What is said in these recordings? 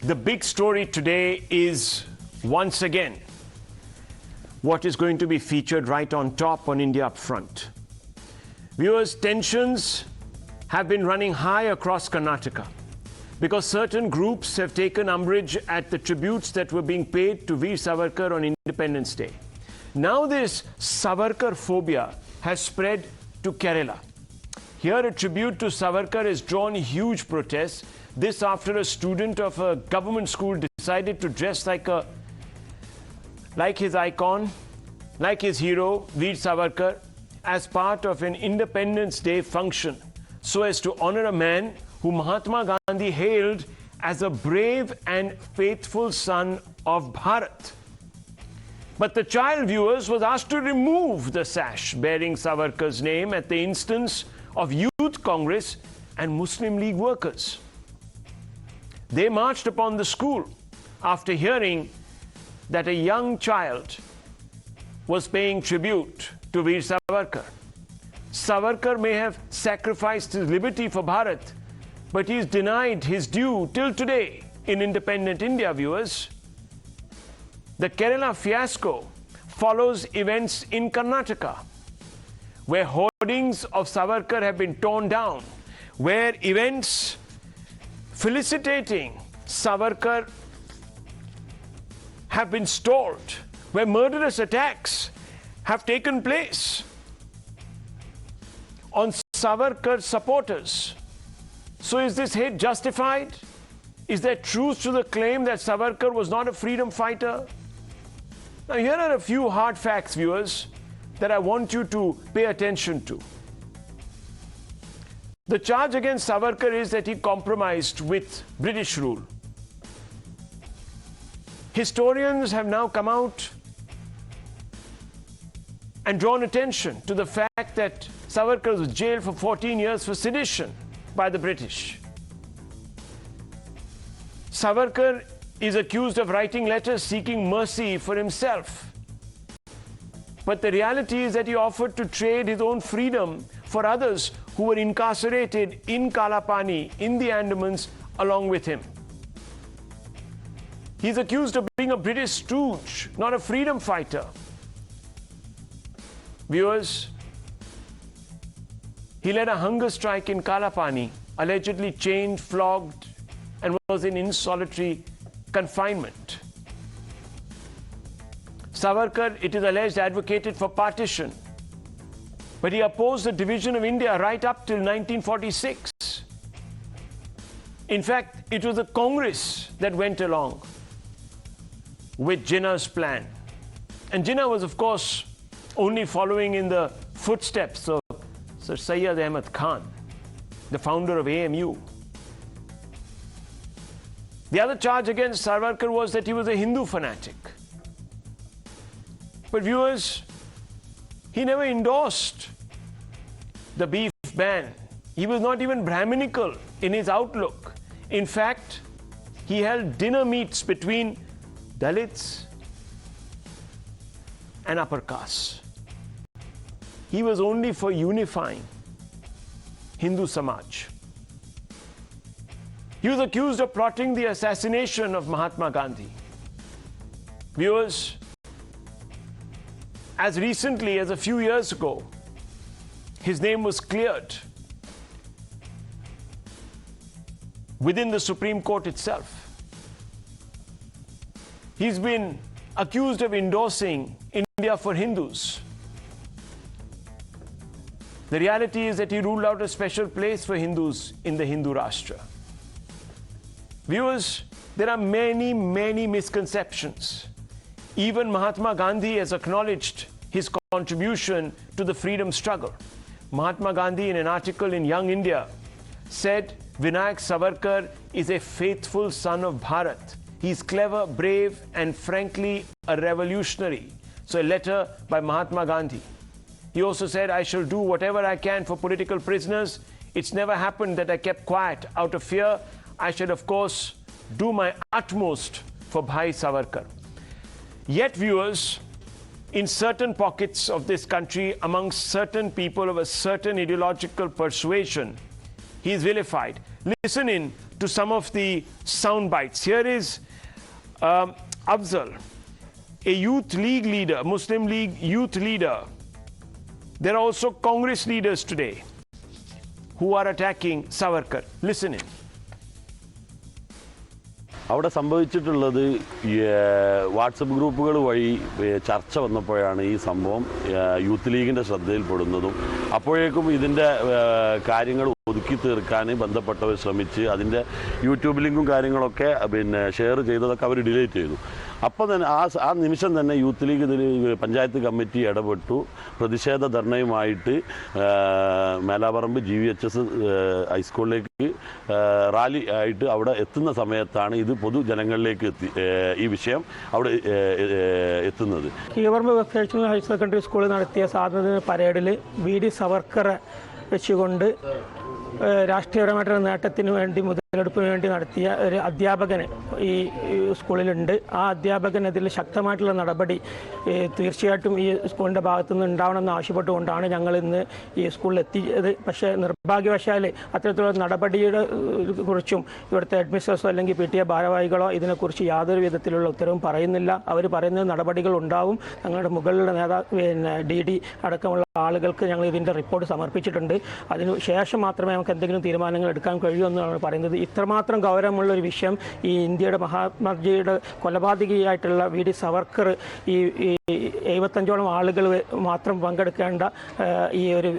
The big story today is, once again, what is going to be featured right on top on India Upfront. Viewers, tensions have been running high across Karnataka because certain groups have taken umbrage at the tributes that were being paid to Veer Savarkar on Independence Day. Now this Savarkar phobia has spread to Kerala. Here a tribute to Savarkar has drawn huge protests. This after a student of a government school decided to dress like his icon, like his hero, Veer Savarkar, as part of an Independence Day function, so as to honor a man who Mahatma Gandhi hailed as a brave and faithful son of Bharat. But the child, viewers, was asked to remove the sash bearing Savarkar's name at the instance of Youth Congress and Muslim League workers. They marched upon the school after hearing that a young child was paying tribute to Veer Savarkar. Savarkar may have sacrificed his liberty for Bharat, but he is denied his due till today in independent India, viewers. The Kerala fiasco follows events in Karnataka, where hoardings of Savarkar have been torn down, where events felicitating Savarkar have been stalled, where murderous attacks have taken place on Savarkar supporters. So is this hate justified? Is there truth to the claim that Savarkar was not a freedom fighter? Now here are a few hard facts, viewers, that I want you to pay attention to. The charge against Savarkar is that he compromised with British rule. Historians have now come out and drawn attention to the fact that Savarkar was jailed for 14 years for sedition by the British. Savarkar is accused of writing letters seeking mercy for himself. But the reality is that he offered to trade his own freedom for others who were incarcerated in Paani, in the Andamans, along with him. He's accused of being a British stooge, not a freedom fighter. Viewers, he led a hunger strike in Paani, allegedly chained, flogged, and was in solitary confinement. Savarkar, it is alleged, advocated for partition, but he opposed the division of India right up till 1946. In fact, it was the Congress that went along with Jinnah's plan. And Jinnah was, of course, only following in the footsteps of Sir Syed Ahmad Khan, the founder of AMU. The other charge against Savarkar was that he was a Hindu fanatic. But viewers, he never endorsed the beef ban. He was not even Brahminical in his outlook. In fact, he held dinner meets between Dalits and upper castes. He was only for unifying Hindu Samaj. He was accused of plotting the assassination of Mahatma Gandhi. Viewers, as recently as a few years ago, his name was cleared within the Supreme Court itself. He's been accused of endorsing India for Hindus. The reality is that he ruled out a special place for Hindus in the Hindu Rashtra. Viewers, there are many, many misconceptions. Even Mahatma Gandhi has acknowledged his contribution to the freedom struggle. Mahatma Gandhi, in an article in Young India, said Vinayak Savarkar is a faithful son of Bharat. He's clever, brave, and frankly a revolutionary. So a letter by Mahatma Gandhi. He also said, I shall do whatever I can for political prisoners. It's never happened that I kept quiet out of fear. I shall, of course, do my utmost for Bhai Savarkar. Yet, viewers, in certain pockets of this country, amongst certain people of a certain ideological persuasion, he is vilified. Listen in to some of the sound bites. Here is Afzal, a youth league leader, Muslim League youth leader. There are also Congress leaders today who are attacking Savarkar. Listen in. അവിടെ സംഭവിച്ചിട്ടുള്ളത് ഈ WhatsApp ഗ്രൂപ്പുകൾ വഴി ചർച്ച വന്നപ്പോഴാണ് ഈ സംഭവം youth ലീഗിൻ്റെ ശ്രദ്ധയിൽപ്പെടുന്നതും അപ്പോഴേക്കും ഇതിൻ്റെ കാര്യങ്ങൾ ഒതുക്കി തീർക്കാൻ ബന്ധപ്പെട്ടവർ ശ്രമിച്ച് അതിൻ്റെ യൂട്യൂബ് ലിങ്കും കാര്യങ്ങളൊക്കെ ഷെയർ ചെയ്തതൊക്കെ അവർ ഡിലീറ്റ് ചെയ്തു. അപ്പോൾ തന്നെ ആ നിമിഷം തന്നെ യൂത്ത് ലീഗ് ഇതിൽ പഞ്ചായത്ത് കമ്മിറ്റി ഇടപെട്ടു. പ്രതിഷേധ ധർണയുമായിട്ട് മേലാപ്പറമ്പ് GVHS ഹൈസ്കൂളിലേക്ക് റാലി ആയിട്ട് അവിടെ എത്തുന്ന സമയത്താണ് ഇത് പൊതുജനങ്ങളിലേക്ക് ഈ വിഷയം അവിടെ എത്തുന്നത്. കീവർമ്പ് വൊക്കേഷണൽ ഹയർ സെക്കൻഡറി സ്കൂളിൽ നടത്തിയ സ്വാതന്ത്ര്യ പരേഡിൽ VD സവർക്കറെ വെച്ചുകൊണ്ട് രാഷ്ട്രീയപരമായിട്ടുള്ള നേട്ടത്തിന് വേണ്ടി മുതലെടുപ്പിന് വേണ്ടി നടത്തിയ ഒരു അധ്യാപകന് ഈ സ്കൂളിലുണ്ട്. ആ അധ്യാപകനെതിരെ ശക്തമായിട്ടുള്ള നടപടി തീർച്ചയായിട്ടും ഈ സ്കൂളിൻ്റെ ഭാഗത്തുനിന്ന് ഉണ്ടാവണമെന്ന് ആവശ്യപ്പെട്ടുകൊണ്ടാണ് ഞങ്ങൾ ഇന്ന് ഈ സ്കൂളിൽ എത്തിയത്. പക്ഷേ നിർഭാഗ്യവശാൽ അത്തരത്തിലുള്ള നടപടിയുടെ കുറിച്ചും ഇവിടുത്തെ ഹെഡ്മിസ്റ്റേഴ്സോ അല്ലെങ്കിൽ PTA ഭാരവാഹികളോ ഇതിനെക്കുറിച്ച് യാതൊരു വിധത്തിലുള്ള ഉത്തരവും പറയുന്നില്ല. അവർ പറയുന്ന നടപടികൾ ഉണ്ടാവും. ഞങ്ങളുടെ മുകളിലുള്ള DD അടക്കമുള്ള ആളുകൾക്ക് ഞങ്ങൾ ഇതിൻ്റെ റിപ്പോർട്ട് സമർപ്പിച്ചിട്ടുണ്ട്. അതിന് ശേഷം മാത്രമേ നമുക്ക് എന്തെങ്കിലും തീരുമാനങ്ങൾ എടുക്കാൻ കഴിയുമെന്നാണ് പറയുന്നത്. ഇത്രമാത്രം ഗൗരവമുള്ള ഒരു വിഷയം ഈ ഇന്ത്യയുടെ മഹാത്മാജിയുടെ കൊലപാതകിയായിട്ടുള്ള VD സവർക്കർ ഈ 75ഓളം ആളുകൾ മാത്രം പങ്കെടുക്കേണ്ട ഈ ഒരു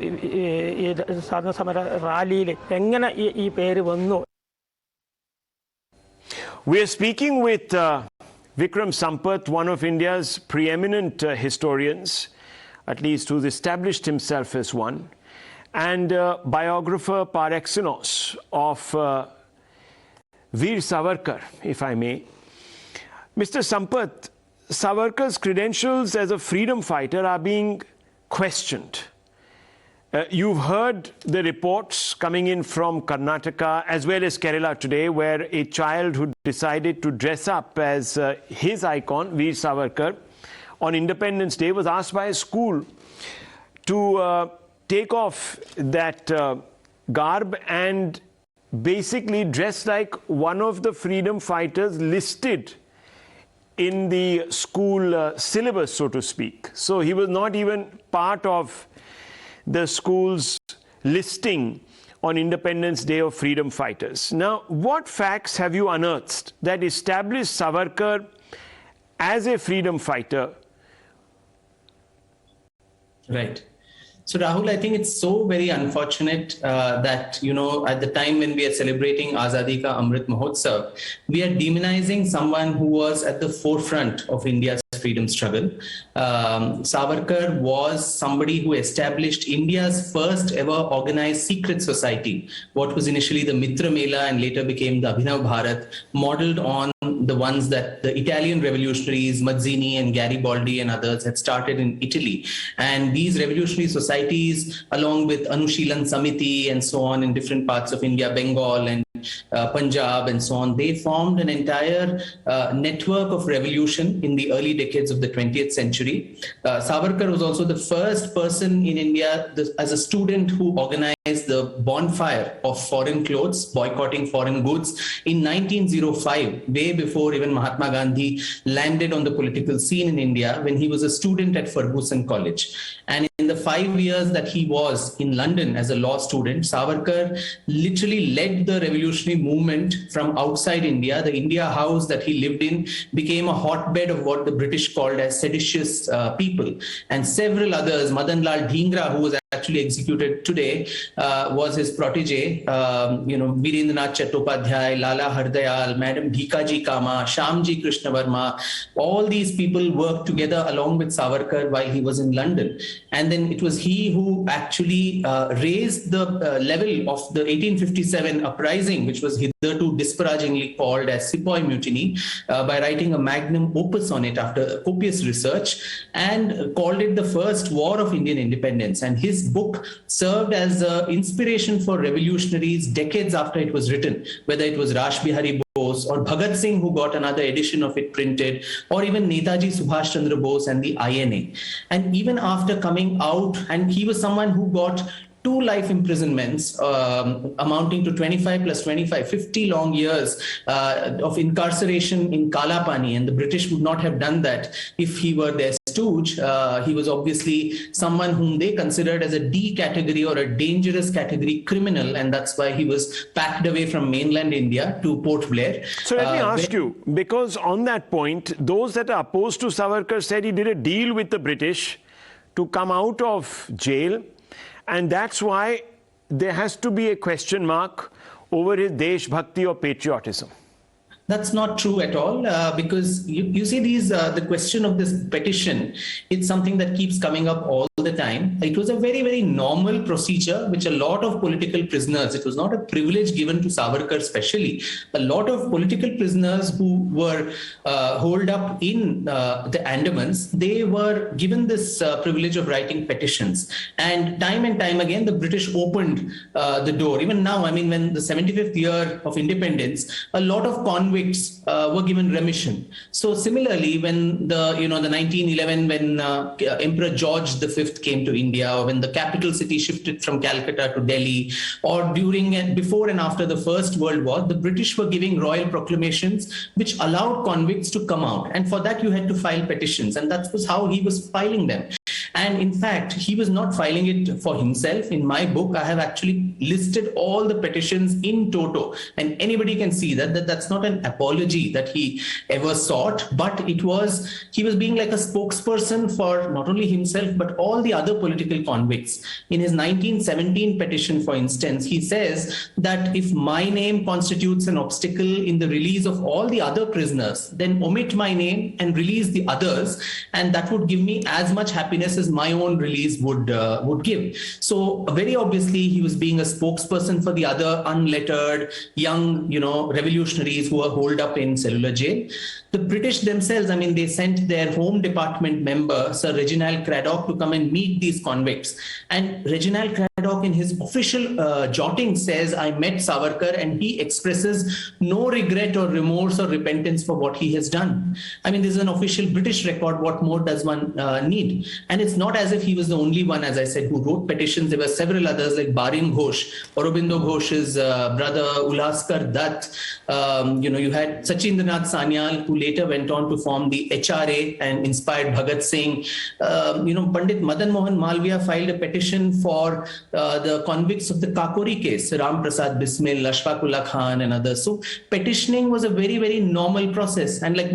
സ്വാതന്ത്ര്യ സമര റാലിയിൽ എങ്ങനെ ഈ പേര് വന്നു? We are speaking with Vikram Sampath, one of India's preeminent historians, at least who's established himself as one, and biographer par excellence of Veer Savarkar, if I may. Mr. Sampath, Savarkar's credentials as a freedom fighter are being questioned. You've heard the reports coming in from Karnataka as well as Kerala today, where a child who decided to dress up as his icon, Veer Savarkar, on Independence Day was asked by a school to take off that garb and basically dress like one of the freedom fighters listed in the school syllabus, so to speak. So he was not even part of the school's listing on Independence Day of freedom fighters. Now, what facts have you unearthed that established Savarkar as a freedom fighter? Right. So Rahul, I think it's so very unfortunate that, at the time when we are celebrating Azaadi Ka Amrit Mahotsav, we are demonizing someone who was at the forefront of India's freedom struggle. Savarkar was somebody who established India's first ever organized secret society, what was initially the Mitra Mela and later became the Abhinav Bharat, modeled on the ones that the Italian revolutionaries, Mazzini and Garibaldi and others had started in Italy. And these revolutionary societies, along with Anushilan Samiti and so on in different parts of India, Bengal and Punjab and so on, they formed an entire network of revolution in the early decades of the 20th century. Savarkar was also the first person in India as a student who organized the bonfire of foreign clothes, boycotting foreign goods in 1905, way before even Mahatma Gandhi landed on the political scene in India, when he was a student at Ferguson College. And in the 5 years that he was in London as a law student, Savarkar literally led the revolutionary movement from outside India. The India house that he lived in became a hotbed of what the British called as seditious people. And several others, Madan Lal Dhingra, who was actually executed today, was his protege. Virendranath Chattopadhyay, Lala Hardayal, Madam Bhikaji Kama, Shamji Krishnavarma, all these people worked together along with Savarkar while he was in London. And then it was he who actually raised the level of the 1857 uprising, which was hitherto disparagingly called as Sepoy Mutiny, by writing a magnum opus on it after copious research, and called it the first war of Indian independence. And his book served as an inspiration for revolutionaries decades after it was written, whether it was Rash Bihari Bose or Bhagat Singh, who got another edition of it printed, or even Netaji Subhash Chandra Bose and the INA. And even after coming out, and he was someone who got 2 life imprisonments amounting to 25 plus 25, 50 long years of incarceration in Paani, and the British would not have done that if he were their stooge. He was obviously someone whom they considered as a D category or a dangerous category criminal, and that's why he was packed away from mainland India to Port Blair. So let me ask you, because on that point, those that are opposed to Savarkar said he did a deal with the British to come out of jail, and that's why there has to be a question mark over his Desh Bhakti or patriotism. That's not true at all, because you see the question of this petition, it's something that keeps coming up all the time. It was a very, very normal procedure, which a lot of political prisoners, it was not a privilege given to Savarkar especially, a lot of political prisoners who were holed up in the Andamans, they were given this privilege of writing petitions. And time again, the British opened the door. Even now, I mean, when the 75th year of independence, a lot of convicts were given remission. So similarly, when the 1911, when Emperor George V came to India, or when the capital city shifted from Calcutta to Delhi, or during and before and after the First World War, the British were giving royal proclamations which allowed convicts to come out. And for that, you had to file petitions. And that was how he was filing them. And in fact, he was not filing it for himself. In my book, I have actually listed all the petitions in toto. And anybody can see that that's not an apology that he ever sought, but he was being like a spokesperson for not only himself, but all the other political convicts. In his 1917 petition, for instance, he says that if my name constitutes an obstacle in the release of all the other prisoners, then omit my name and release the others. And that would give me as much happiness as my own release would give. So very obviously, he was being a spokesperson for the other unlettered young, revolutionaries who were holed up in cellular jail. The British themselves, I mean, they sent their Home Department member, Sir Reginald Cradock, to come and meet these convicts. And Reginald Cradock, in his official jotting, says, I met Savarkar, and he expresses no regret or remorse or repentance for what he has done. I mean, this is an official British record. What more does one need? And it's not as if he was the only one, as I said, who wrote petitions. There were several others like Barin Ghosh, Aurobindo Ghosh's brother, Ulaskar Dutt. You had Sachindranath Sanyal, who later went on to form the HRA and inspired Bhagat Singh. Pandit Madan Mohan Malviya filed a petition for the convicts of the Kakori case, Ram Prasad Bismil, Ashfaqullah Khan and others. So petitioning was a very, very normal process. And a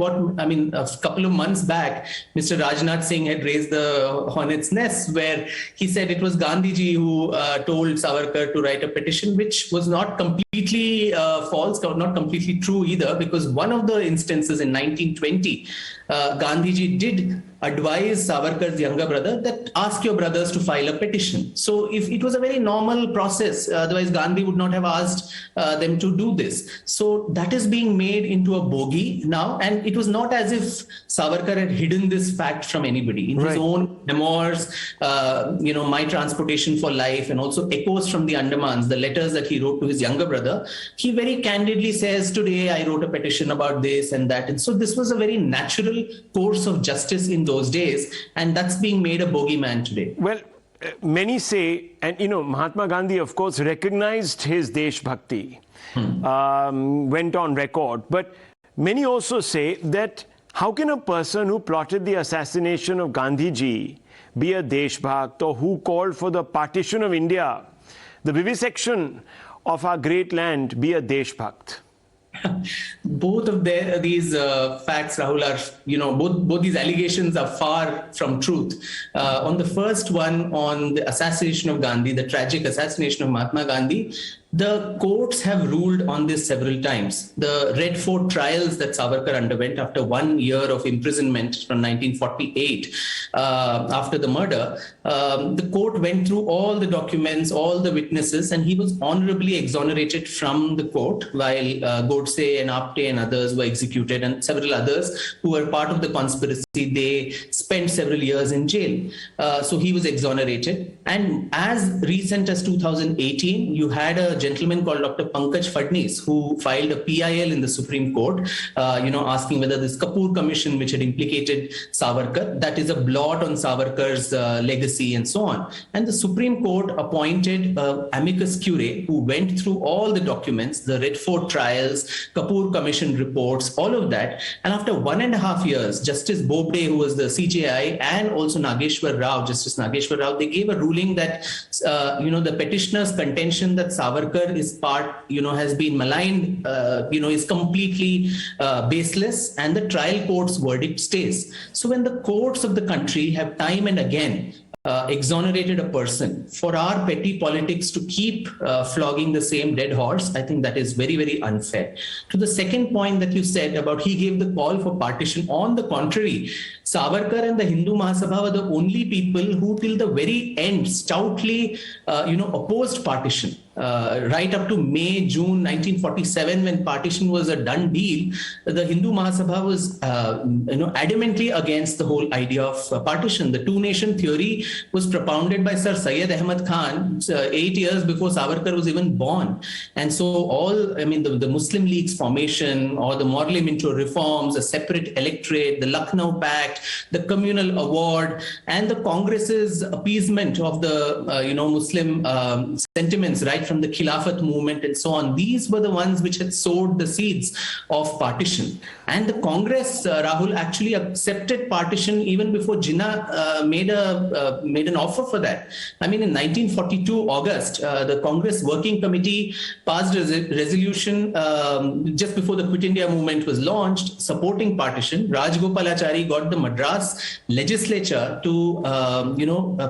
couple of months back, Mr. Rajnath Singh had raised the hornet's nest where he said it was Gandhiji who told Savarkar to write a petition, which was not completely false, not completely true either, because one of the instances in 1920, Gandhiji did advise Savarkar's younger brother that ask your brothers to file a petition. So if it was a very normal process, otherwise Gandhi would not have asked them to do this. So that is being made into a bogey now. And it was not as if Savarkar had hidden this fact from anybody. In his own memoirs, My Transportation for Life, and also Echoes from the Andamans, the letters that he wrote to his younger brother, he very candidly says, today I wrote a petition about this and that. And so this was a very natural course of justice in those days, and that's being made a bogeyman today. Well, many say, and Mahatma Gandhi, of course, recognized his Desh Bhakti, went on record, but many also say that how can a person who plotted the assassination of Gandhiji be a Desh Bhakt, or who called for the partition of India, the vivisection of our great land, be a Desh Bhakt? Both of these facts, Rahul, are, both these allegations are far from truth. On the first one, on the assassination of Gandhi, the tragic assassination of Mahatma Gandhi, the courts have ruled on this several times. The Red Fort trials that Savarkar underwent after 1 year of imprisonment from 1948, after the murder, the court went through all the documents, all the witnesses, and he was honorably exonerated from the court, while Godse and Apte and others were executed, and several others who were part of the conspiracy, they spent several years in jail. So he was exonerated. And as recent as 2018, you had a gentleman called Dr. Pankaj Fadnis, who filed a PIL in the Supreme Court, asking whether this Kapoor Commission, which had implicated Savarkar, that is a blot on Savarkar's legacy and so on. And the Supreme Court appointed amicus curiae who went through all the documents, the Red Fort trials, Kapoor Commission reports, all of that. And after 1.5 years, Justice Bobde, who was the CJI, and also Justice Nageshwar Rao, they gave a ruling that, the petitioner's contention that Savarkar is has been maligned, is completely baseless, and the trial court's verdict stays. So when the courts of the country have time and again exonerated a person for our petty politics to keep flogging the same dead horse, I think that is very, very unfair. To the second point that you said about he gave the call for partition, on the contrary, Savarkar and the Hindu Mahasabha were the only people who till the very end stoutly, opposed partition. Right up to May, June 1947, when partition was a done deal, the Hindu Mahasabha was, adamantly against the whole idea of partition. The two-nation theory was propounded by Sir Syed Ahmad Khan 8 years before Savarkar was even born. And so the Muslim League's formation or the Morley Minto reforms, a separate electorate, the Lucknow Pact, the communal award, and the Congress's appeasement of the, Muslim sentiments, right from the Khilafat movement and so on. These were the ones which had sowed the seeds of partition. And the Congress, Rahul, actually accepted partition even before Jinnah made an offer for that. In 1942 August, the Congress Working Committee passed a resolution just before the Quit India movement was launched, supporting partition. Rajgopalachari got the Madras legislature to,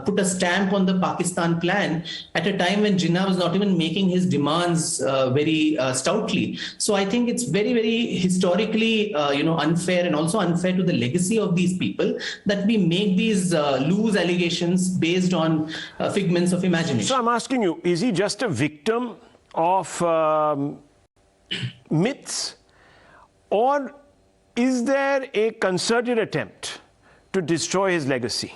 put a stamp on the Pakistan plan at a time when Jinnah was not even making his demands very stoutly. So I think it's very, very historically, unfair, and also unfair to the legacy of these people that we make these loose allegations based on figments of imagination. So I'm asking you, is he just a victim of myths, or is there a concerted attempt to destroy his legacy?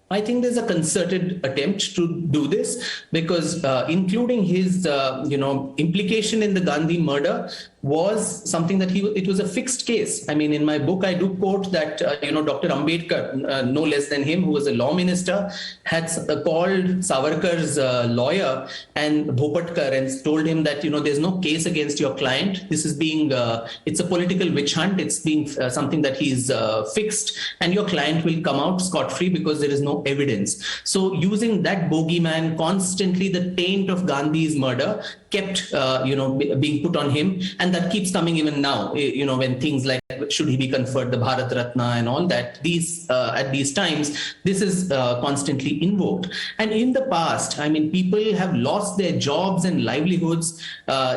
I think there's a concerted attempt to do this because including his, implication in the Gandhi murder was something that it was a fixed case. In my book, I do quote that, Dr. Ambedkar, no less than him, who was a law minister, had called Savarkar's lawyer and Bhopatkar and told him that, there's no case against your client. This is being, it's a political witch hunt. It's being something that he's fixed, and your client will come out scot-free because there is no evidence. So using that bogeyman constantly, the taint of Gandhi's murder kept, being put on him. And that keeps coming even now, when things like, should he be conferred the Bharat Ratna and all that, at these times, this is constantly invoked. And in the past, people have lost their jobs and livelihoods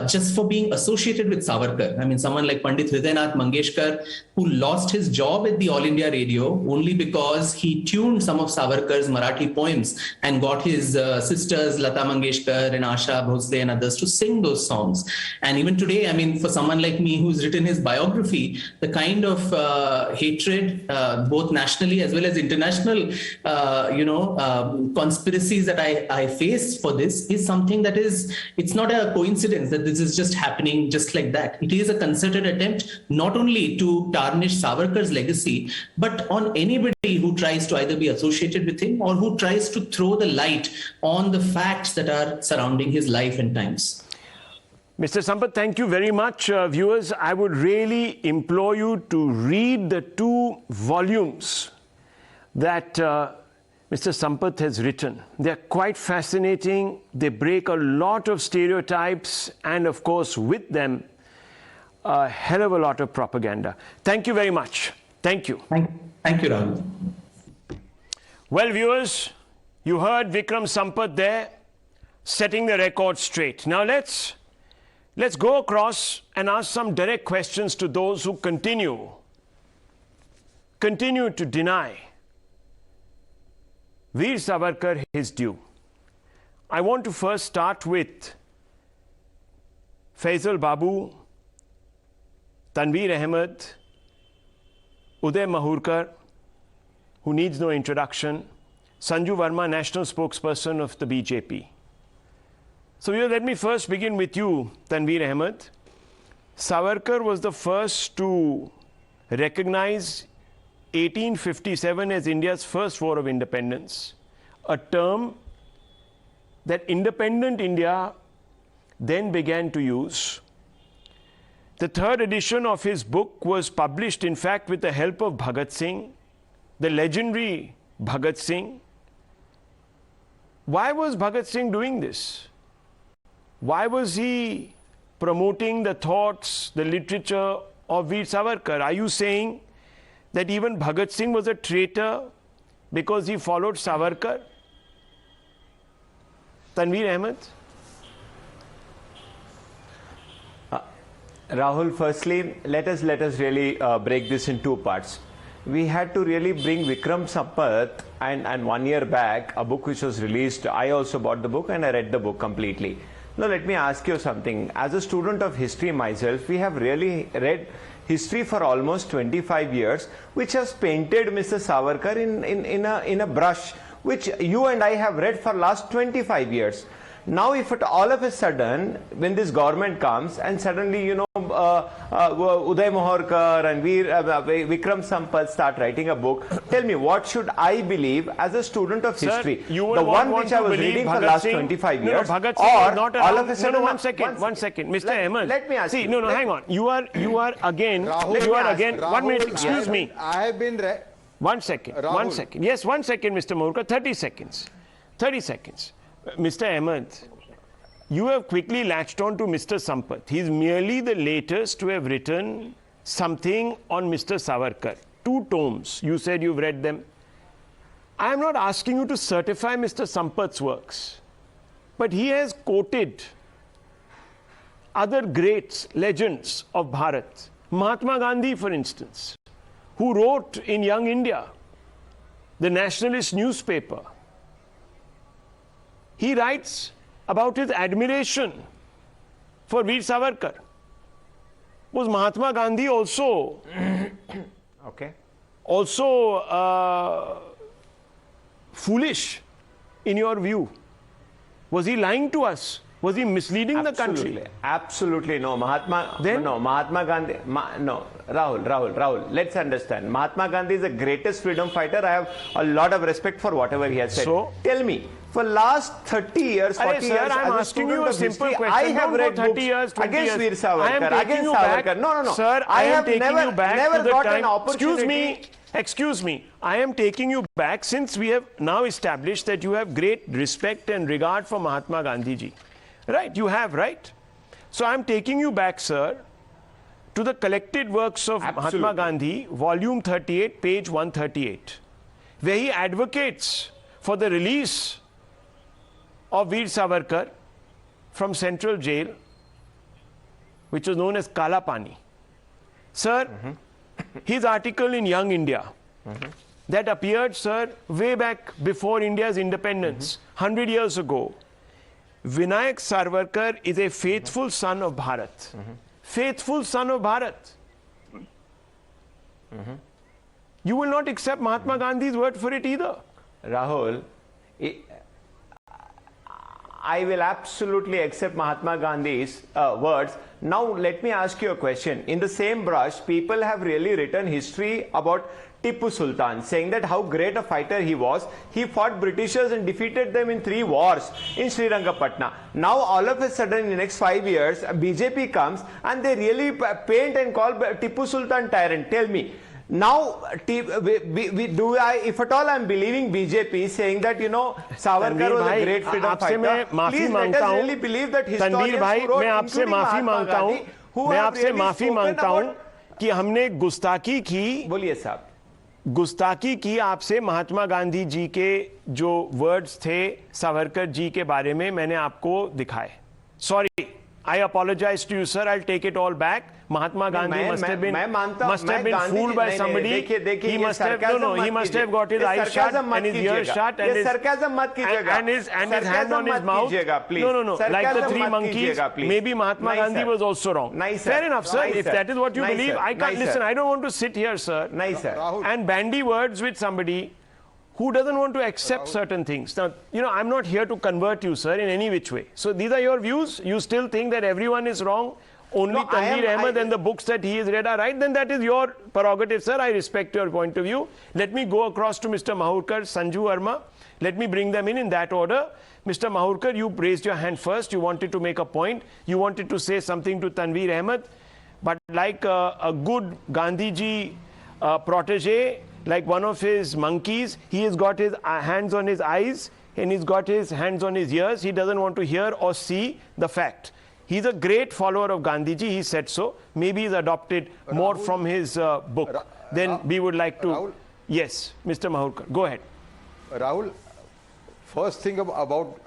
just for being associated with Savarkar. Someone like Pandit Hridaynath Mangeshkar, who lost his job at the All India Radio only because he tuned some of Savarkar's Marathi poems and got his sisters Lata Mangeshkar and Asha Bhosle and others to sing those songs. And even today, for someone like me who's written his biography, the kind of hatred, both nationally as well as international, conspiracies that I face for this is something that it's not a coincidence that this is just happening just like that. It is a concerted attempt not only to tarnish Savarkar's legacy, but on anybody who tries to either be associated with him or who tries to throw the light on the facts that are surrounding his life and times. Mr. Sampath, thank you very much. Viewers, I would really implore you to read the 2 volumes that Mr. Sampath has written. They're quite fascinating. They break a lot of stereotypes and, of course, with them, a hell of a lot of propaganda. Thank you very much. Thank you. Thank you, Rahul. Well, viewers, you heard Vikram Sampath there setting the record straight. Now let's go across and ask some direct questions to those who continue to deny Veer Savarkar his due. I want to first start with Faisal Babu, Tanveer Ahmed, Uday Mahurkar, who needs no introduction, Sanju Verma, national spokesperson of the BJP. So let me first begin with you, Tanveer Ahmed. Savarkar was the first to recognize 1857 as India's first war of independence, a term that independent India then began to use. The third edition of his book was published, in fact, with the help of Bhagat Singh, the legendary Bhagat Singh. Why was Bhagat Singh doing this? Why was he promoting the thoughts, the literature of Veer Savarkar? Are you saying that even Bhagat Singh was a traitor because he followed Savarkar? Tanveer Ahmed? Rahul, firstly, let us really break this in two parts. We had to really bring Vikram Sampath and 1 year back, a book which was released. I also bought the book and I read the book completely. Now let me ask you something. As a student of history myself, we have really read history for almost 25 years, which has painted Mr. Savarkar in a brush, which you and I have read for last 25 years. Now, if all of a sudden, when this government comes and suddenly, Uday Mohorkar and Vikram Sampath start writing a book, tell me, what should I believe as a student of history? You the one which I was reading for last 25 years, or all of a sudden... one second, Mr. Ahmed. Let me ask you. Hang on. You are again, Rahul, 1 minute, excuse me. I have been... 1 second, Rahul. 1 second. Yes, 1 second, Mr. Mohorkar, 30 seconds. 30 seconds. Mr. Ahmed, you have quickly latched on to Mr. Sampath. He is merely the latest to have written something on Mr. Savarkar. 2 tomes. You said you've read them. I am not asking you to certify Mr. Sampath's works, but he has quoted other greats, legends of Bharat. Mahatma Gandhi, for instance, who wrote in Young India, the nationalist newspaper. He writes about his admiration for Veer Savarkar. Was Mahatma Gandhi also foolish in your view? Was he lying to us? Was he misleading the country? Absolutely no. Mahatma Gandhi, Rahul, let's understand. Mahatma Gandhi is the greatest freedom fighter. I have a lot of respect for whatever he has said. So, tell me, for last 30 years, 40 years, I'm asking you a simple question. I have read 30 books years, 20 against years. Veer Savarkar, against Savarkar. No. Sir, I am taking you back to the time. Excuse me. I am taking you back, since we have now established that you have great respect and regard for Mahatma Gandhi ji. Right, you have, right? So I'm taking you back, sir, to the collected works of Mahatma Gandhi, volume 38, page 138, where he advocates for the release of Veer Savarkar from central jail, which was known as Kala Paani. Sir, his article in Young India, that appeared, sir, way back before India's independence, 100 years ago. Vinayak Savarkar is a faithful son of Bharat. Faithful son of Bharat. You will not accept Mahatma Gandhi's word for it either. Rahul, I will absolutely accept Mahatma Gandhi's words. Now let me ask you a question. In the same brush, people have really written history about Tipu Sultan, saying that how great a fighter he was. He fought Britishers and defeated them in 3 wars in Srirangapatna. Now all of a sudden in the next 5 years, BJP comes and they really paint and call Tipu Sultan tyrant. Tell me, now, if at all I'm believing BJP saying that, Savarkar was a great freedom fighter, please let us really believe that historians who wrote, including Mahatma Gandhi, who have really spoken about... कि हमने गुस्ताखी की, बोलिए साहब, गुस्ताखी की आपसे महात्मा गांधी जी के जो वर्ड्स थे सावरकर जी के बारे में मैंने आपको दिखाए. Sorry, I apologize to you, sir. I'll take it all back. Mahatma Gandhi must have been fooled by somebody. He must have got his eyes shut and his ears shut and his hand on his mouth. No. Like the 3 monkeys. Maybe Mahatma Gandhi was also wrong. Fair enough, sir. If that is what you believe, I can't listen. I don't want to sit here, sir, and bandy words with somebody who doesn't want to accept certain things. Now, I'm not here to convert you, sir, in any which way. So these are your views. You still think that everyone is wrong? Only Tanveer Ahmed and the books that he has read are right? Then that is your prerogative, sir. I respect your point of view. Let me go across to Mr. Mahurkar, Sanju Verma. Let me bring them in that order. Mr. Mahurkar, you raised your hand first. You wanted to make a point. You wanted to say something to Tanveer Ahmed. But like a good Gandhiji protege, like one of his monkeys, he has got his hands on his eyes and he's got his hands on his ears. He doesn't want to hear or see the fact. He's a great follower of Gandhiji, he said so. Maybe he's adopted more from his book. Then we would like to... Rahul, yes, Mr. Mahurkar, go ahead. Rahul, first thing about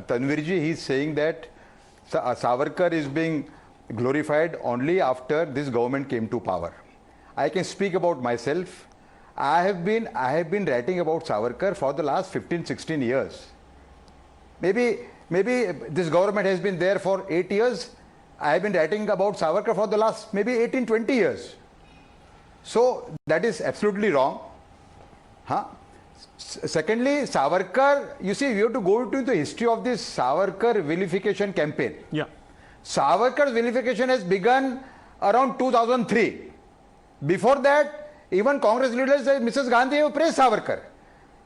Tanveerji, he's saying that Savarkar is being glorified only after this government came to power. I can speak about myself. I have been writing about Savarkar for the last 15-16 years. Maybe this government has been there for 8 years. I have been writing about Savarkar for the last maybe 18-20 years. So that is absolutely wrong. Secondly, Savarkar, you see, we have to go into the history of this Savarkar vilification campaign. Yeah. Savarkar's vilification has begun around 2003. Before that, even Congress leaders said Mrs. Gandhi have praised Savarkar.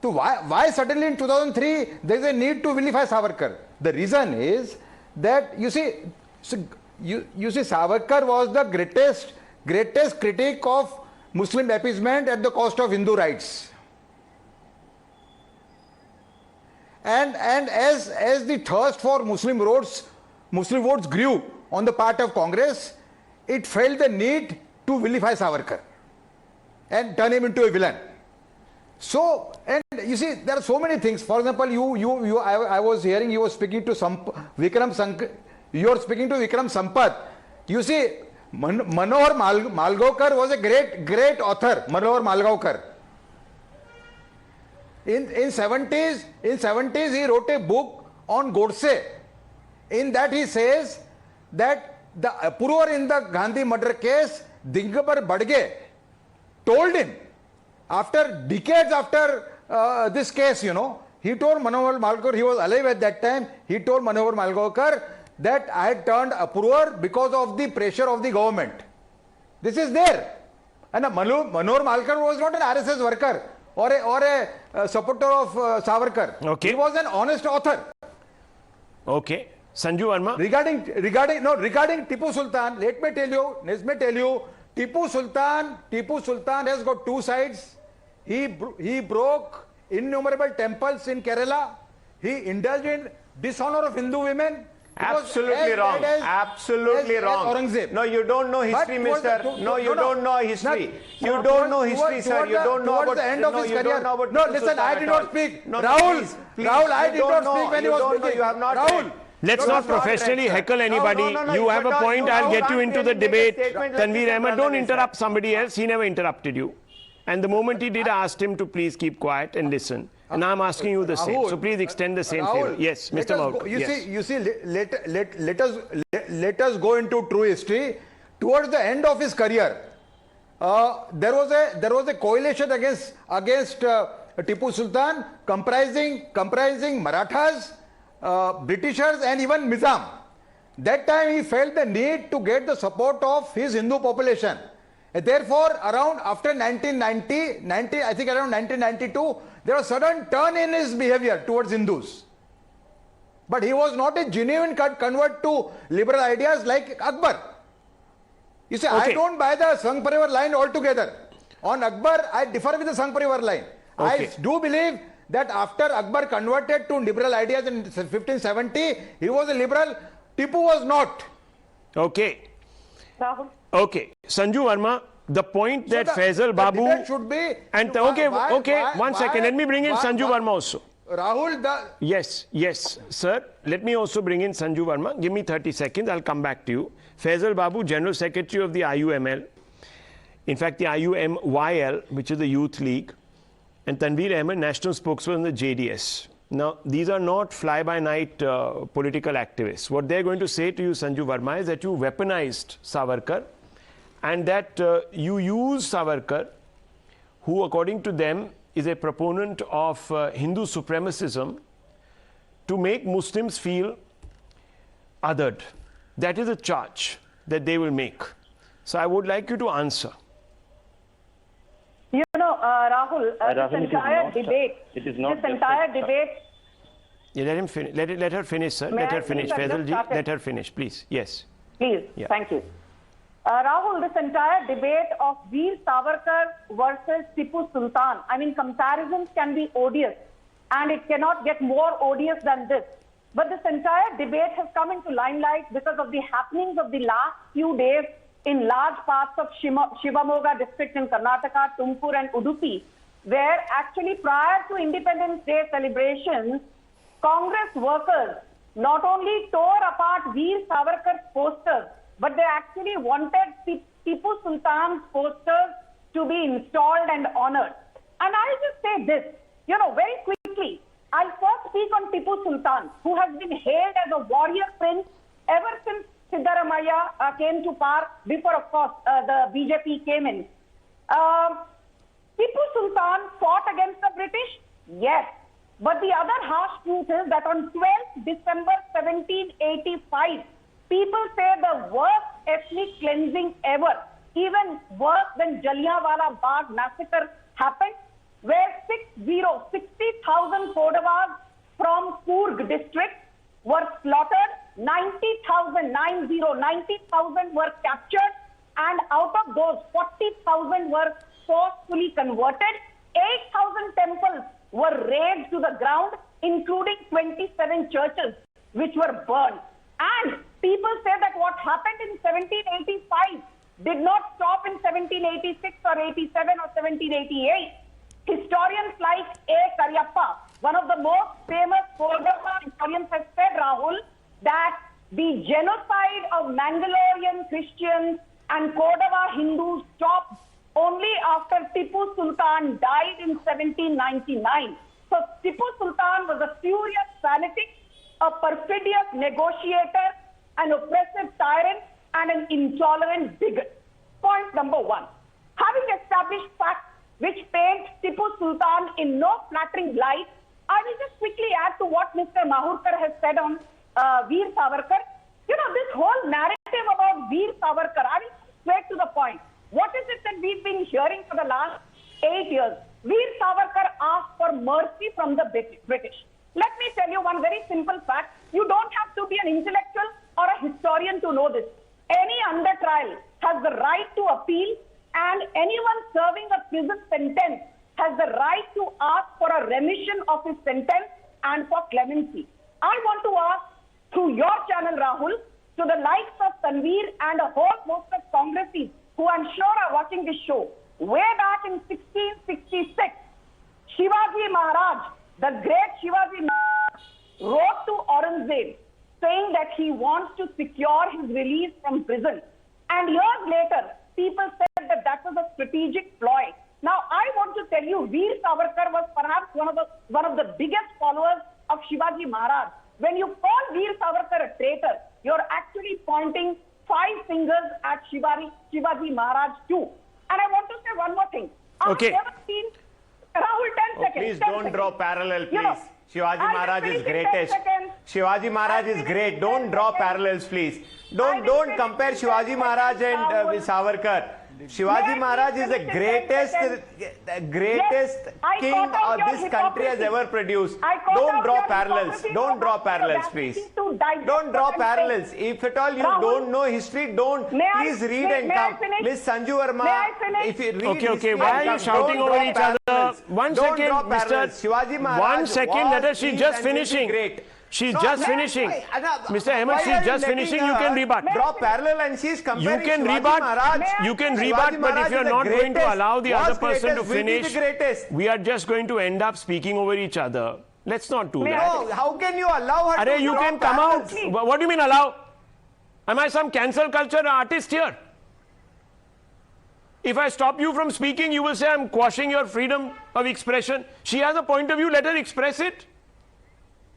So why suddenly in 2003 there is a need to vilify Savarkar? The reason is that you see Savarkar was the greatest critic of Muslim appeasement at the cost of Hindu rights. And as the thirst for Muslim votes grew on the part of Congress, it felt the need to vilify Savarkar and turn him into a villain. So, and you see, there are so many things. For example, I was hearing you were speaking to Vikram Sampath. You see, Manohar Malgaonkar was a great author. Manohar Malgaonkar. In 70s, he wrote a book on Godse. In that he says that the approver in the Gandhi murder case, Dingabar Badge, told him, after decades after this case, he told Manohar Malgaonkar, he was alive at that time, he told Manohar Malgaonkar that I had turned approver because of the pressure of the government. This is there. And Manohar Malgaonkar was not an RSS worker or a supporter of Savarkar. Okay. He was an honest author. Okay. Sanju Verma. Regarding Tipu Sultan, let me tell you, Tipu Sultan has got two sides. He broke innumerable temples in Kerala. He indulged in dishonor of Hindu women. Absolutely wrong. Absolutely wrong. Aurangzeb. No, you don't know history, mister. No, you don't know history. You don't know history, sir. You don't know about the end of his career. No, listen, I did not speak. No, Rahul, please, I did not speak when he was speaking. You have not Rahul. Let's not professionally heckle anybody. You have a point, I'll get you into the debate. Tanveer Ahmed, don't interrupt somebody else. He never interrupted you. And the moment he did, I asked him to please keep quiet and listen. And now I'm asking you the same. So please extend the same favor. Yes, Mr. Mahurkar. You see, let us go into true history. Towards the end of his career, there was a coalition against Tipu Sultan, comprising Marathas, Britishers, and even Nizam. That time he felt the need to get the support of his Hindu population. Therefore, after 1990, I think around 1992, there was a sudden turn in his behavior towards Hindus. But he was not a genuine convert to liberal ideas like Akbar. You see, Okay. I don't buy the Sangh Parivar line altogether. On Akbar, I differ with the Sangh Parivar line. Okay. I do believe that after Akbar converted to liberal ideas in 1570, he was a liberal. Tipu was not. Okay. Rahul. Okay. Sanju Verma, the point that Faisal the Babu... debate should be... And one second. Let me bring in Sanju Verma also. Rahul, Yes, sir. Let me also bring in Sanju Verma. Give me 30 seconds. I'll come back to you. Faisal Babu, General Secretary of the IUML. In fact, the IUMYL, which is the Youth League. And Tanveer Ahmed, National Spokesman of the JDS. Now, these are not fly-by-night political activists. What they're going to say to you, Sanju Verma, is that you weaponized Savarkar and that you use Savarkar, who, according to them, is a proponent of Hindu supremacism to make Muslims feel othered. That is a charge that they will make. So I would like you to answer. You know, Rahul, this entire debate, Yeah, let him finish. Let her finish, sir. Let her finish. Faisalji, let her finish, please. Yes. Please, Yeah. thank you. Rahul, this entire debate of Veer Savarkar versus Tipu Sultan, I mean, comparisons can be odious, and it cannot get more odious than this. But this entire debate has come into limelight because of the happenings of the last few days in large parts of Shivamogga district in Karnataka, Tumkur and Udupi, where actually prior to Independence Day celebrations, Congress workers not only tore apart Veer Savarkar's posters, but they actually wanted Tipu Sultan's posters to be installed and honored. And I'll just say this, you know, very quickly. I'll first speak on Tipu Sultan, who has been hailed as a warrior prince ever since Siddaramaiah came to power, before, of course, the BJP came in. Tipu Sultan fought against the British? Yes. But the other harsh truth is that on 12th December 1785, people say the worst ethnic cleansing ever, even worse than Jallianwala Bagh massacre happened, where 60,000 Kodavas from Coorg district were slaughtered, 90,000 were captured, and out of those, 40,000 were forcefully converted. 8,000 temples were razed to the ground, including 27 churches, which were burned. And people say that what happened in 1785 did not stop in 1786 or 87 or 1788. Historians like A. Karyappa, one of the most famous Kodava historians, has said, Rahul, that the genocide of Mangalorean Christians and Kodava Hindus stopped only after Tipu Sultan died in 1799. So Tipu Sultan was a furious fanatic, a perfidious negotiator, an oppressive tyrant, and an intolerant bigot. Point number one. Having established facts which paint Tipu Sultan in no flattering light, I will just quickly add to what Mr. Mahurkar has said on Veer Savarkar. You know, this whole narrative about Veer Savarkar, I will straight to the point. What is it that we've been hearing for the last 8 years? Veer Savarkar asked for mercy from the British. Let me tell you one very simple fact. You don't have to be an intellectual or a historian to know this. Any under trial has the right to appeal, and anyone serving a prison sentence has the right to ask for a remission of his sentence and for clemency. I want to ask through your channel, Rahul, to the likes of Tanveer and a whole host of Congressies who I'm sure are watching this show. Way back in 1666, Shivaji Maharaj, the great Shivaji Maharaj, wrote to Aurangzeb saying that he wants to secure his release from prison. And years later, people said that that was a strategic ploy. Now, I want to tell you, Veer Savarkar was perhaps one of the biggest followers of Shivaji Maharaj. When you call Veer Savarkar a traitor, you're actually pointing 5 fingers at Shivaji Maharaj too. And I want to say one more thing. Okay. I've never seen Rahul, 10 seconds. Please 10 don't seconds. draw parallel, please. You know, Shivaji I'll Maharaj finish is in 10 greatest. seconds. Shivaji Maharaj is great. Don't draw parallels, please. Don't compare Shivaji Maharaj and with Savarkar. Shivaji Maharaj is the greatest king this country has ever produced. Don't draw parallels. Don't draw parallels, please. Don't draw parallels. If at all you don't know history, don't. Please read and come. Please, Sanju Verma, if you read Okay, history, why are you shouting over each other? One second, Mr. Shivaji Maharaj. One second, let her, she's just finishing. She's just finishing. Mr. Ahmed, she's just finishing. You can rebut. Draw parallel and she's comparing You can Shivaji rebut. Maharaj. You can Shivaji rebut, but Maharaj if you're is the not going to greatest, allow the other was person to greatest, will be the finish, greatest. we are just going to end up speaking over each other. Let's not do that. No, how can you allow her Arey, to you draw can come out. parallels? What do you mean allow? Am I some cancel culture artist here? If I stop you from speaking, you will say I'm quashing your freedom of expression. She has a point of view, let her express it.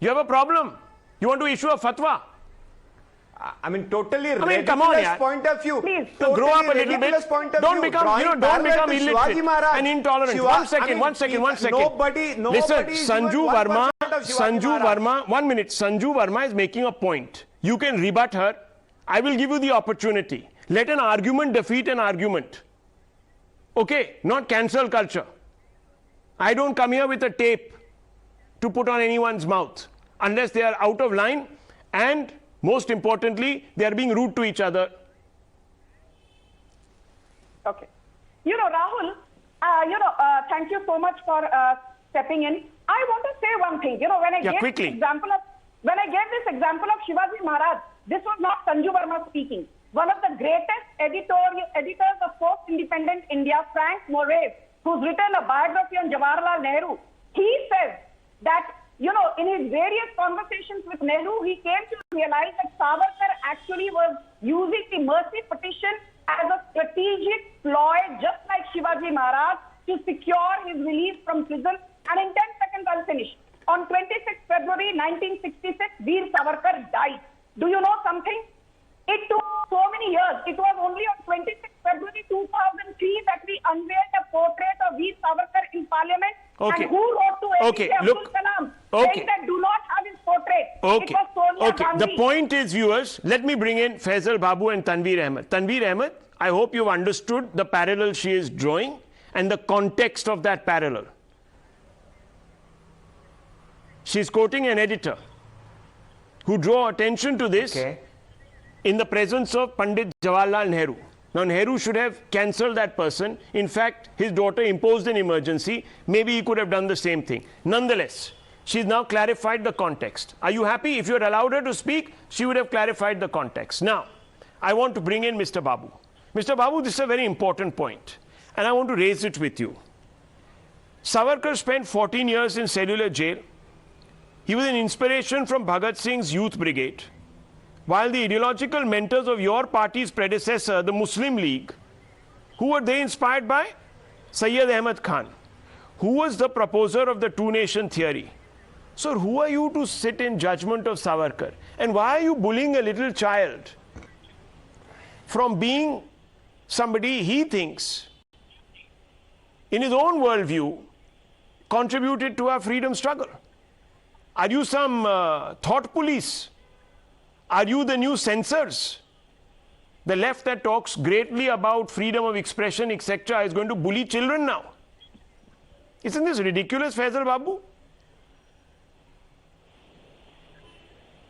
You have a problem. You want to issue a fatwa. I mean, totally come on, ridiculous yaar. point of view. Please, Totally grow up a little ridiculous bit. point of Don't view. become, Drawing don't parallel become to illiterate Shivaji Maharaj. and intolerant. Shiva- one second, I mean, one second. Nobody Listen, is Sanju even 1% Verma, of Shivaji Sanju Maharaj. Verma, 1 minute. Sanju Verma is making a point. You can rebut her. I will give you the opportunity. Let an argument defeat an argument. Okay, not cancel culture. I don't come here with a tape to put on anyone's mouth unless they are out of line and, most importantly, they are being rude to each other. Okay. You know, Rahul, thank you so much for stepping in. I want to say one thing. You know, when I gave this example of Shivaji Maharaj, this was not Sanju Verma speaking. One of the greatest editors of post-independent India, Frank Moraes, who's written a biography on Jawaharlal Nehru, he says that, you know, in his various conversations with Nehru, he came to realize that Savarkar actually was using the mercy petition as a strategic ploy, just like Shivaji Maharaj, to secure his release from prison. And in 10 seconds, I'll finish. On 26 February 1966, Veer Savarkar died. Do you know something? It took so many years. It was only on 26 February 2003 that we unveiled a portrait of Veer Savarkar in Parliament. Okay. And who wrote to APJ Abdul Kalam saying that do not have his portrait? Okay. It was Sonia Gandhi. The point is, viewers, let me bring in Faisal Babu and Tanveer Ahmed. Tanveer Ahmed, I hope you've understood the parallel she is drawing and the context of that parallel. She's quoting an editor who drew attention to this in the presence of Pandit Jawaharlal Nehru. Now, Nehru should have cancelled that person. In fact, his daughter imposed an emergency. Maybe he could have done the same thing. Nonetheless, she's now clarified the context. Are you happy? If you had allowed her to speak, she would have clarified the context. Now, I want to bring in Mr. Babu. Mr. Babu, this is a very important point, and I want to raise it with you. Savarkar spent 14 years in cellular jail. He was an inspiration from Bhagat Singh's youth brigade. While the ideological mentors of your party's predecessor, the Muslim League, who were they inspired by? Sayyid Ahmad Khan, who was the proposer of the two-nation theory. So who are you to sit in judgment of Savarkar? And why are you bullying a little child from being somebody he thinks, in his own worldview, contributed to our freedom struggle? Are you some thought police? Are you the new censors? The left that talks greatly about freedom of expression, etc., is going to bully children now. Isn't this ridiculous, Faisal Babu?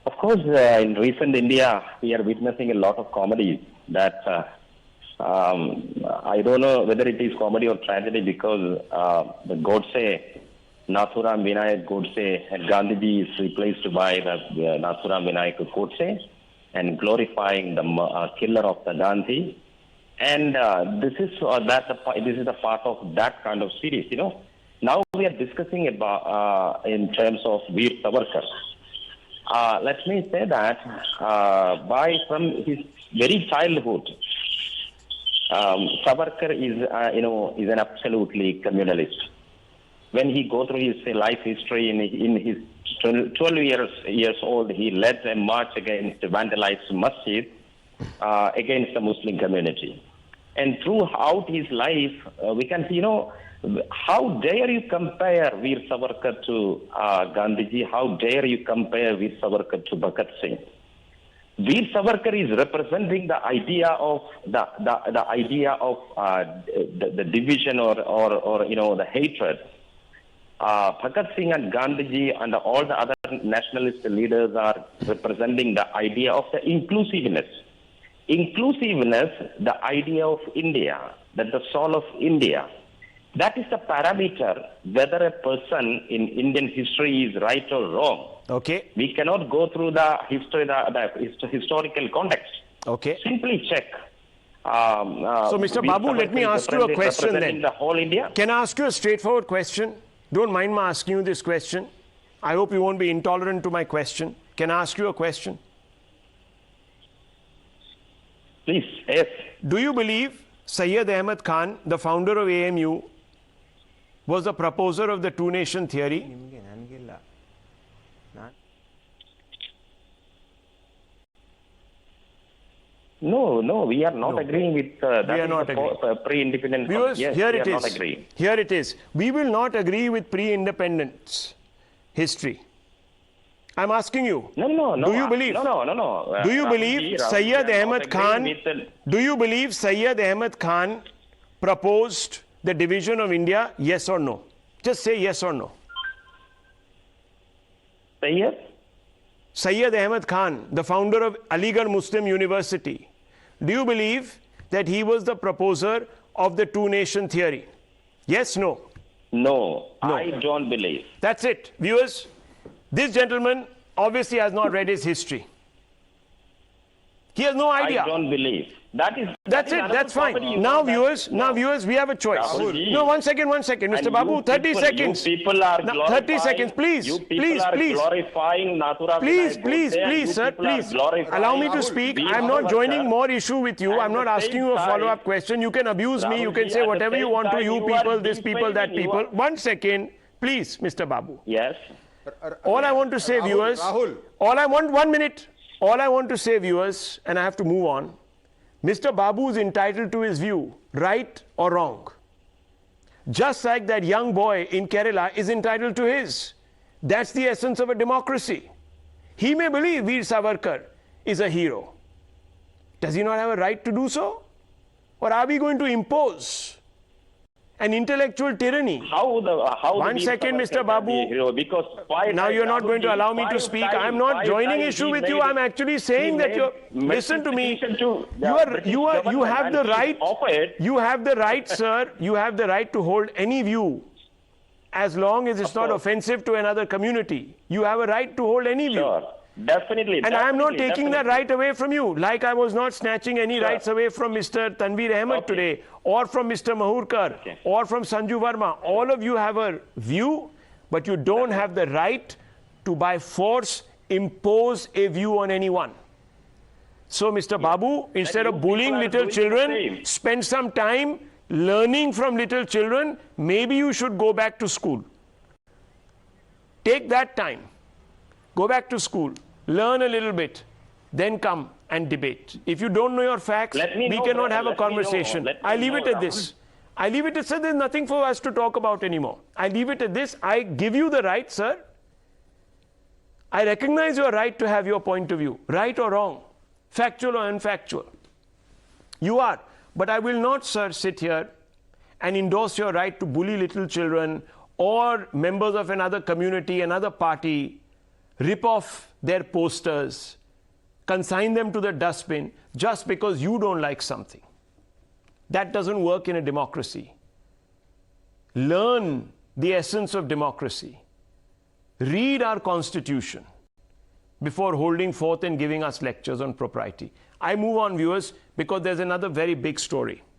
Of course, in recent India, we are witnessing a lot of comedy that I don't know whether it is comedy or tragedy, because the Godse, Nathuram Vinayak Godse, and Gandhiji is replaced by the Nathuram Vinayak Godse, and glorifying the killer of the Gandhi. And this is a part of that kind of series, you know. Now we are discussing about in terms of Veer Savarkar. Let me say that from his very childhood, Savarkar is an absolutely communalist. When he goes through his life history, in his 12 years old, he led a march against vandalized masjid against the Muslim community. And throughout his life, we can see, how dare you compare Veer Savarkar to Gandhiji? How dare you compare Veer Savarkar to Bhagat Singh? Veer Savarkar is representing the idea of the idea of the division or the hatred. Bhagat Singh and Gandhiji and all the other nationalist leaders are representing the idea of the inclusiveness. Inclusiveness, the idea of India, that the soul of India. That is the parameter whether a person in Indian history is right or wrong. Okay. We cannot go through the history, the historical context. Okay. Simply check. So, Mr. Babu, let me ask you a question then. The whole India. Can I ask you a straightforward question? Don't mind me asking you this question. I hope you won't be intolerant to my question. Can I ask you a question? Please, yes. Do you believe Sayyid Ahmad Khan, the founder of AMU, was the proposer of the two-nation theory? No, we are not agreeing with that. We are not agreeing. Pre-independent. Viewers, yes, here we it are is. not agreeing. Here it is. We will not agree with pre-independence history. I'm asking you. No. Do you believe? No. Do you Rahul believe ji, Rahul ji, Sayyid I am not Ahmed agreeing Khan? with the- Do you believe Sayyid Ahmed Khan proposed the division of India? Yes or no? Just say yes or no. Yes. Sayyid Ahmed Khan, the founder of Aligarh Muslim University, do you believe that he was the proposer of the two-nation theory? Yes, no? No, I don't believe. That's it. Viewers, this gentleman obviously has not read his history. He has no idea. I don't believe. That's it. That's fine. Now, viewers, we have a choice. Rahul ji. No, one second, Mr. Babu, 30 seconds. You people are Now, glorifying. 30 seconds, please. You people Please, are please. glorifying Nathura. Please, sir, please. Allow me to speak. I'm not joining more issue with you. I'm not asking you a follow-up question. You can abuse me. You can say whatever you want to. You people, this people, that people. 1 second, please, Mr. Babu. Yes. All I want to say, viewers. Rahul. All I want, 1 minute. All I want to say, viewers, and I have to move on. Mr. Babu is entitled to his view, right or wrong. Just like that young boy in Kerala is entitled to his. That's the essence of a democracy. He may believe Veer Savarkar is a hero. Does he not have a right to do so? Or are we going to impose an intellectual tyranny? How 1 second, Mr. Babu. Because Now you're not going to allow me to speak. I'm not joining issue with you. I'm actually saying that you're. Listen to me. You have the right. You have the right, sir. You have the right to hold any view, as long as it's not offensive to another community. You have a right to hold any view. Sure. Definitely. And I'm not taking that right away from you, like I was not snatching any rights away from Mr. Tanveer Ahmed today, or from Mr. Mahurkar, or from Sanju Verma. All of you have a view, but you don't have the right to, by force, impose a view on anyone. So, Mr. Babu, instead of bullying little children, spend some time learning from little children. Maybe you should go back to school. Take that time. Go back to school. Learn a little bit, then come and debate. If you don't know your facts, we cannot have a conversation. I leave it at this. I leave it at, sir, there's nothing for us to talk about anymore. I leave it at this. I give you the right, sir. I recognize your right to have your point of view, right or wrong, factual or unfactual. You are. But I will not, sir, sit here and endorse your right to bully little children or members of another community, another party, rip off their posters, consign them to the dustbin just because you don't like something. That doesn't work in a democracy. Learn the essence of democracy. Read our constitution before holding forth and giving us lectures on propriety. I move on, viewers, because there's another very big story.